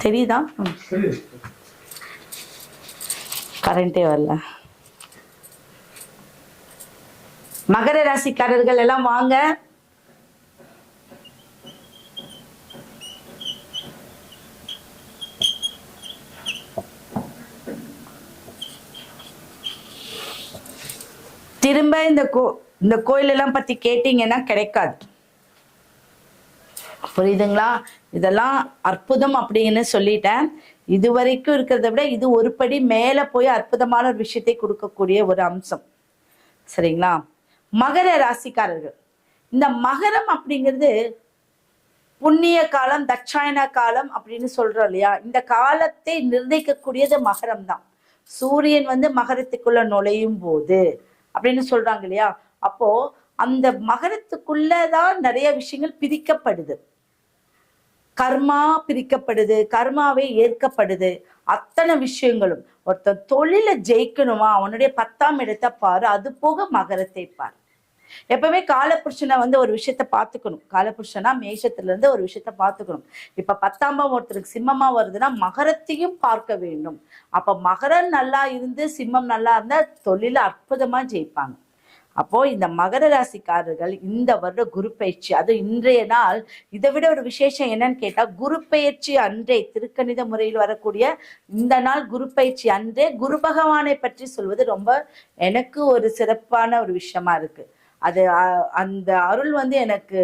தெரியுதா? கரண்டே வரல. மகர ராசிக்காரர்கள் எல்லாம் வாங்க. திரும்ப இந்த கோயிலெல்லாம் பத்தி கேட்டீங்கன்னா கிடைக்காது. புரியுதுங்களா? இதெல்லாம் அற்புதம் அப்படின்னு சொல்லிட்டேன். இது வரைக்கும் இருக்கிறத விட இது ஒரு படி மேல போய் அற்புதமான ஒரு விஷயத்தை கொடுக்கக்கூடிய ஒரு அம்சம். சரிங்களா? மகர ராசிக்காரர்கள், இந்த மகரம் அப்படிங்கிறது புண்ணிய காலம், தட்சாயன காலம் அப்படின்னு சொல்றோம் இல்லையா? இந்த காலத்தை நிர்ணயிக்கக்கூடியது மகரம் தான். சூரியன் மகரத்துக்குள்ள நுழையும் போது அப்படின்னு சொல்றாங்க இல்லையா? அப்போ அந்த மகரத்துக்குள்ளதான் நிறைய விஷயங்கள் பிரிக்கப்படுது. கர்மா பிரிக்கப்படுது, கர்மாவே ஏற்கப்படுது. அத்தனை விஷயங்களும். ஒருத்தன் தொழில ஜெயிக்கணுமா, அவனுடைய 10ஆம் இடத்தை பாரு, அது போக மகரத்தை பாரு. எப்பவுமே காலபுருஷனை ஒரு விஷயத்த பார்த்துக்கணும். காலபுருஷனா மேஷத்துல இருந்து ஒரு விஷயத்த பார்த்துக்கணும். இப்ப 10ஆம் பாவம் ஒருத்தருக்கு சிம்மமா வருதுன்னா மகரத்தையும் பார்க்க வேண்டும். அப்ப மகரம் நல்லா இருந்து சிம்மம் நல்லா இருந்தா தொழில அற்புதமா ஜெயிப்பாங்க. அப்போ இந்த மகர ராசிக்காரர்கள் இந்த வருட குரு பயிற்சி, அது இன்றைய நாள். இதை விட ஒரு விசேஷம் என்னன்னு கேட்டா, குரு பயிற்சி அன்றே, திருக்கணித முறையில் வரக்கூடிய இந்த நாள் குரு பயிற்சி அன்றே குரு பகவானை பற்றி சொல்வது ரொம்ப எனக்கு ஒரு சிறப்பான ஒரு விஷயமா இருக்கு. அது அந்த அருள் எனக்கு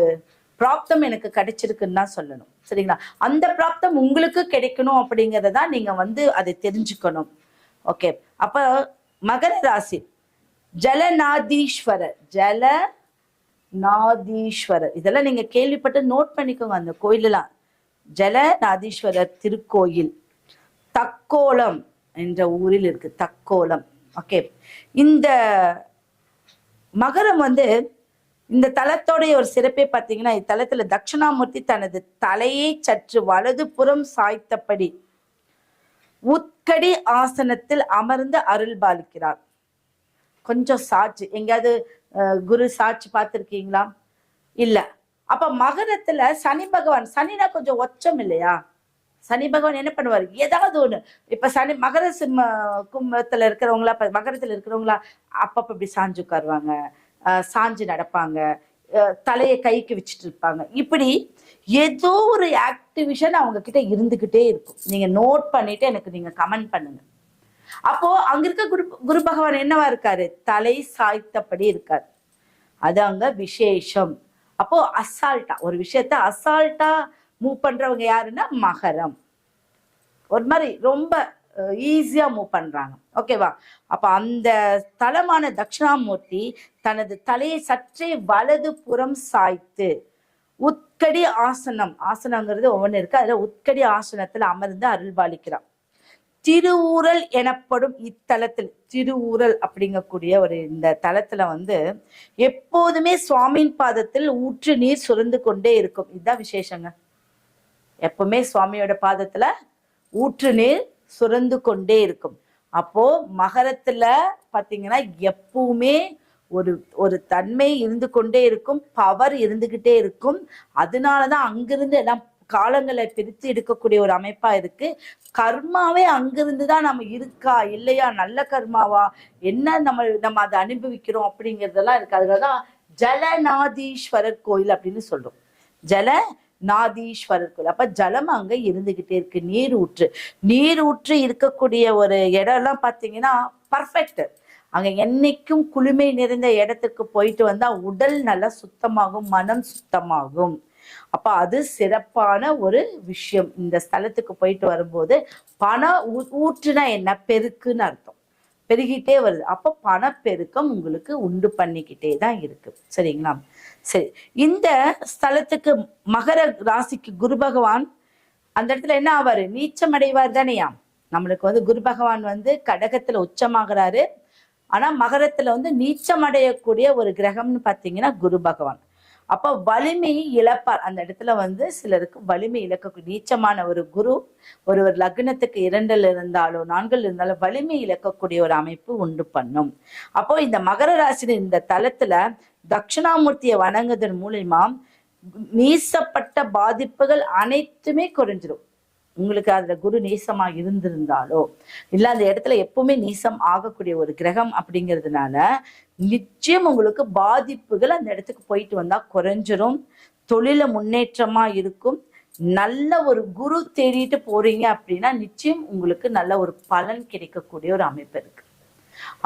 பிராப்தம் எனக்கு கிடைச்சிருக்குன்னு தான் சொல்லணும். சரிங்களா? அந்த பிராப்தம் உங்களுக்கு கிடைக்கணும் அப்படிங்கிறத நீங்க அதை தெரிஞ்சுக்கணும். ஓகே. அப்ப மகர ராசி ஜலநாதீஸ்வரர், ஜலநாதீஸ்வரர் இதெல்லாம் நீங்க கேள்விப்பட்டு நோட் பண்ணிக்கோங்க. அந்த கோயிலெல்லாம் ஜலநாதீஸ்வரர் திருக்கோயில் தக்கோலம் என்ற ஊரில் இருக்கு. தக்கோலம். ஓகே. இந்த மகரம் இந்த தலத்தோடைய ஒரு சிறப்பே பார்த்தீங்கன்னா, இத்தலத்துல தட்சிணாமூர்த்தி தனது தலையை சற்று வலது புறம் சாய்த்தபடி உட்கடி ஆசனத்தில் அமர்ந்து அருள் பாலிக்கிறார். கொஞ்சம் சாட்சி எங்கேயாவது குரு சாட்சி பார்த்துருக்கீங்களா? இல்ல. அப்ப மகரத்துல சனி பகவான், சனினா கொஞ்சம் ஒச்சம் இல்லையா? சனி பகவான் என்ன பண்ணுவார்? ஏதாவது ஒண்ணு. இப்ப சனி மகர சிம்ம கும்பத்துல இருக்கிறவங்களா, மகரத்துல இருக்கிறவங்களா அப்பப்ப இப்படி சாஞ்சு உட்காருவாங்க, சாஞ்சு நடப்பாங்க, தலையை கைக்கு வச்சுட்டு இருப்பாங்க. இப்படி ஏதோ ஒரு ஆக்டிவிஷன் அவங்க கிட்ட இருந்துகிட்டே இருக்கும். நீங்க நோட் பண்ணிட்டு எனக்கு நீங்க கமெண்ட் பண்ணுங்க. அப்போ அங்க இருக்க குரு பகவான் என்னவா இருக்காரு? தலை சாய்த்தபடி இருக்காரு. அது அங்க விசேஷம். அப்போ அசால்ட்டா ஒரு விஷயத்த அசால்ட்டா மூவ் பண்றவங்க யாருன்னா மகரம். ஒரு மாதிரி ரொம்ப ஈஸியா மூவ் பண்றாங்க. ஓகேவா? அப்ப அந்த தலமான தட்சிணாமூர்த்தி தனது தலையை சற்றே வலது புறம் சாய்த்து உட்கடி ஆசனம், ஆசனங்கிறது ஒவ்வொன்று இருக்கு, அதுல உட்கடி ஆசனத்துல அமர்ந்து அருள்பாலிக்கிறான். திருஊரல் எனப்படும் இத்தலத்தில், திருஊரல் அப்படிங்கக்கூடிய ஒரு இந்த தலத்துல எப்போதுமே சுவாமியின் பாதத்தில் ஊற்று நீர் சுரந்து கொண்டே இருக்கும். இதுதான் விசேஷங்க. எப்பவுமே சுவாமியோட பாதத்துல ஊற்று நீர் சுரந்து கொண்டே இருக்கும். அப்போ மகரத்துல பாத்தீங்கன்னா எப்பவுமே ஒரு தன்மை இருந்து கொண்டே இருக்கும், பவர் இருந்துகிட்டே இருக்கும். அதனாலதான் அங்கிருந்து எல்லாம் காலங்களை பிரித்து எடுக்கக்கூடிய ஒரு அமைப்பா இருக்கு. கர்மாவே அங்கிருந்துதான் நம்ம இருக்கா இல்லையா, நல்ல கர்மாவா என்ன நம்ம அதை அனுபவிக்கிறோம் அப்படிங்கிறதெல்லாம் இருக்கு. அதுலதான் ஜலநாதீஸ்வரர் கோயில் அப்படின்னு சொல்றோம். ஜலநாதீஸ்வரர் கோயில். அப்ப ஜலம் அங்க இருந்துகிட்டே இருக்கு. நீர் ஊற்று இருக்கக்கூடிய ஒரு இடம்லாம் பாத்தீங்கன்னா பர்ஃபெக்ட். அங்க என்னைக்கும் குளுமை நிறைந்த இடத்துக்கு போயிட்டு வந்தா உடல் நல்லா சுத்தமாகும், மனம் சுத்தமாகும். அப்ப அது சிறப்பான ஒரு விஷயம். இந்த ஸ்தலத்துக்கு போயிட்டு வரும்போது ஊற்றுனா என்ன? பெருக்குன்னு அர்த்தம். பெருகிட்டே வருது. அப்ப பணப்பெருக்கம் உங்களுக்கு உண்டு பண்ணிக்கிட்டே தான் இருக்கு. சரிங்களா? சரி. இந்த ஸ்தலத்துக்கு மகர ராசிக்கு குரு பகவான் அந்த இடத்துல என்ன ஆவாரு? நீச்சம் அடைவார் தானேயா? நம்மளுக்கு குரு பகவான் கடகத்துல உச்சமாகறாரு. ஆனா மகரத்துல நீச்சம் அடையக்கூடிய ஒரு கிரகம்னு பாத்தீங்கன்னா குரு பகவான். அப்ப வலிமையை இழப்பார். அந்த இடத்துல சிலருக்கு வலிமை இழக்க, நீச்சமான ஒரு குரு ஒரு லக்னத்துக்கு 2ல் இருந்தாலோ 4ல் இருந்தாலும் வலிமை இழக்கக்கூடிய ஒரு அமைப்பு உண்டு பண்ணும். அப்போ இந்த மகர ராசியின் இந்த தலத்துல தட்சிணாமூர்த்தியை வணங்குவதன் மூலியமா நீசப்பட்ட பாதிப்புகள் அனைத்துமே குறைஞ்சிடும். உங்களுக்கு அதுல குரு நீசமா இருந்திருந்தாலோ இல்ல அந்த இடத்துல எப்பவுமே நீசம் ஆகக்கூடிய ஒரு கிரகம் அப்படிங்கிறதுனால நிச்சயம் உங்களுக்கு பாதிப்புகள் அந்த இடத்துக்கு போயிட்டு வந்தா குறைஞ்சிரும். தொழில முன்னேற்றமா இருக்கும். நல்ல ஒரு குரு தேடிட்டு போறீங்க அப்படின்னா நிச்சயம் உங்களுக்கு நல்ல ஒரு பலன் கிடைக்கக்கூடிய ஒரு அமைப்பு இருக்கு.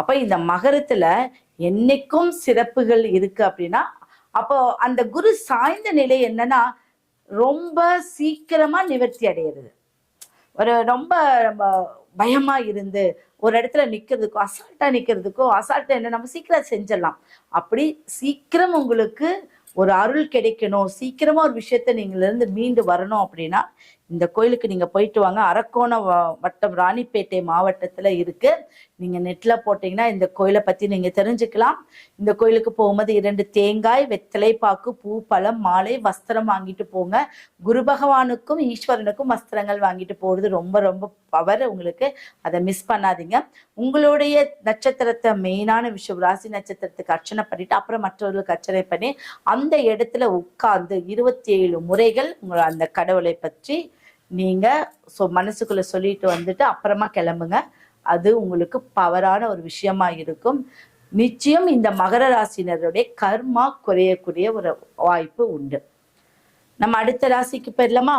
அப்ப இந்த மகரத்துல என்னைக்கும் சிறப்புகள் இருக்கு அப்படின்னா அப்போ அந்த குரு சாய்ந்த நிலை என்னன்னா ரொம்ப சீக்கிரமா நிவர்த்தி அடையிறது. ஒரு ரொம்ப பயமா இருந்து ஒரு இடத்துல நிக்கிறதுக்கோ அசால்ட்டா என்ன நம்ம சீக்கிரம் செஞ்சிடலாம். அப்படி சீக்கிரம் உங்களுக்கு ஒரு அருள் கிடைக்கணும், சீக்கிரமா ஒரு விஷயத்த நீங்கள இருந்து மீண்டு வரணும் அப்படின்னா இந்த கோயிலுக்கு நீங்க போயிட்டு வாங்க. அரக்கோணம் வட்டம் ராணிப்பேட்டை மாவட்டத்துல இருக்கு. நீங்க நெட்ல போட்டீங்கன்னா இந்த கோயிலை பத்தி நீங்க தெரிஞ்சுக்கலாம். இந்த கோயிலுக்கு போகும்போது 2 தேங்காய், வெத்தலை பாக்கு, பூ, பழம், மாலை, வஸ்திரம் வாங்கிட்டு போங்க. குரு பகவானுக்கும் ஈஸ்வரனுக்கும் வஸ்திரங்கள் வாங்கிட்டு போறது ரொம்ப ரொம்ப பவர் உங்களுக்கு. அதை மிஸ் பண்ணாதீங்க. உங்களுடைய நட்சத்திரத்தை மெயினான விஷயம் ராசி நட்சத்திரத்துக்கு அர்ச்சனை பண்ணிட்டு அப்புறம் மற்றவர்களுக்கு அர்ச்சனை பண்ணி அந்த இடத்துல உட்கார்ந்து 27 முறைகள் உங்களை அந்த கடவுளை பற்றி நீங்க மனசுக்குள்ள சொல்லிட்டு வந்துட்டு அப்புறமா கிளம்புங்க. அது உங்களுக்கு பவரான ஒரு விஷயமா இருக்கும். நிச்சயம் இந்த மகர ராசினருடைய கர்மா குறையக்கூடிய ஒரு வாய்ப்பு உண்டு. நம்ம அடுத்த ராசிக்கு போயிடலாமா?